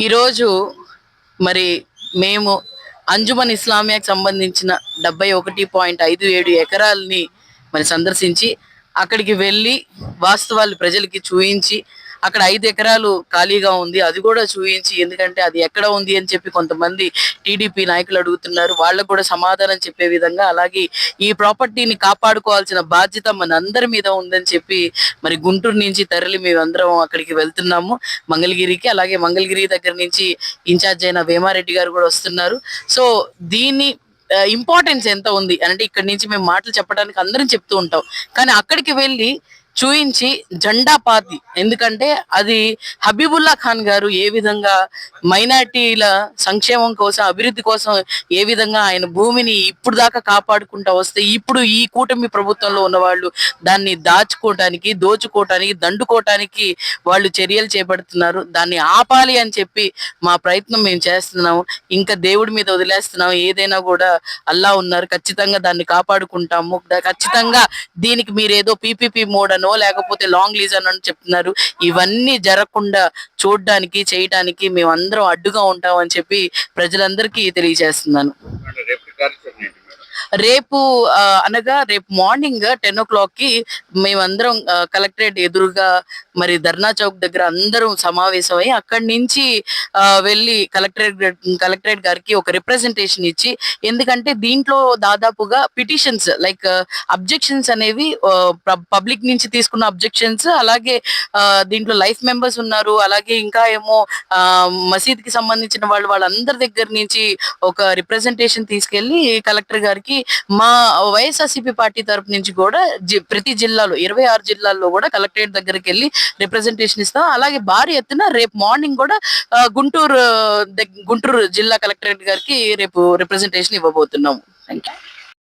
ఈరోజు మరి మేము అంజుమన్ ఇస్లామియాకి సంబంధించిన 71.57 ఎకరాలని మరి సందర్శించి అక్కడికి వెళ్ళి వాస్తవాలు ప్రజలకి చూయించి అక్కడ 5 ఎకరాలు ఖాళీగా ఉంది అది కూడా చూయించి, ఎందుకంటే అది ఎక్కడ ఉంది అని చెప్పి కొంతమంది టీడీపీ నాయకులు అడుగుతున్నారు, వాళ్ళకు కూడా సమాధానం చెప్పే విధంగా, అలాగే ఈ ప్రాపర్టీని కాపాడుకోవాల్సిన బాధ్యత మన అందరి మీద ఉందని చెప్పి మరి గుంటూరు నుంచి తరలి మేమందరం అక్కడికి వెళ్తున్నాము మంగళగిరికి. అలాగే మంగళగిరి దగ్గర నుంచి ఇన్ఛార్జ్ అయిన వేమారెడ్డి గారు కూడా వస్తున్నారు. సో దీన్ని ఇంపార్టెన్స్ ఎంత ఉంది అంటే ఇక్కడి నుంచి మేము మాటలు చెప్పడానికి అందరం చెప్తూ ఉంటాం, కానీ అక్కడికి వెళ్ళి చూయించి జెండా పాతి, ఎందుకంటే అది హబీబుల్లా ఖాన్ గారు ఏ విధంగా మైనార్టీల సంక్షేమం కోసం అభివృద్ధి కోసం ఏ విధంగా ఆయన భూమిని ఇప్పుడు దాకా కాపాడుకుంటా వస్తే ఇప్పుడు ఈ కూటమి ప్రభుత్వంలో ఉన్న వాళ్ళు దాన్ని దాచుకోవటానికి దోచుకోవటానికి దండుకోవటానికి వాళ్ళు చర్యలు చేపడుతున్నారు. దాన్ని ఆపాలి అని చెప్పి మా ప్రయత్నం మేము చేస్తున్నాము. ఇంకా దేవుడి మీద వదిలేస్తున్నాము. ఏదైనా కూడా అల్లా ఉన్నారు, ఖచ్చితంగా దాన్ని కాపాడుకుంటాము. ఖచ్చితంగా దీనికి మీరు ఏదో పీపీపీ మోడ్ అనో లేకపోతే లాంగ్ లీజ్ అని చెప్తున్నారు, ఇవన్నీ జరగకుండా చూడడానికి చేయడానికి మేము అందరం అడ్డుగా ఉంటామని చెప్పి ప్రజలందరికీ తెలియజేస్తున్నాను. రేపు అనగా రేపు మార్నింగ్ 10 o'clock కి మేమందరం కలెక్టరేట్ ఎదురుగా మరి ధర్నా చౌక్ దగ్గర అందరం సమావేశమై అక్కడి నుంచి వెళ్ళి కలెక్టరేట్ గారికి ఒక రిప్రజెంటేషన్ ఇచ్చి, ఎందుకంటే దీంట్లో దాదాపుగా పిటిషన్స్ లైక్ అబ్జెక్షన్స్ అనేవి పబ్లిక్ నుంచి తీసుకున్న అబ్జెక్షన్స్, అలాగే దీంట్లో లైఫ్ మెంబర్స్ ఉన్నారు, అలాగే ఇంకా ఏమో మసీద్ కి సంబంధించిన వాళ్ళందరి దగ్గర నుంచి ఒక రిప్రజెంటేషన్ తీసుకెళ్లి కలెక్టర్ గారికి మా వైఎస్ఆర్సీపీ పార్టీ తరపు నుంచి కూడా ప్రతి జిల్లాలో 26 జిల్లాల్లో కూడా కలెక్టరేట్ దగ్గరికి వెళ్ళి రిప్రజెంటేషన్ ఇస్తాం. అలాగే భారీ ఎత్తున రేపు మార్నింగ్ కూడా గుంటూరు జిల్లా కలెక్టరేట్ గారికి రేపు రిప్రజెంటేషన్ ఇవ్వబోతున్నాము. Thank you.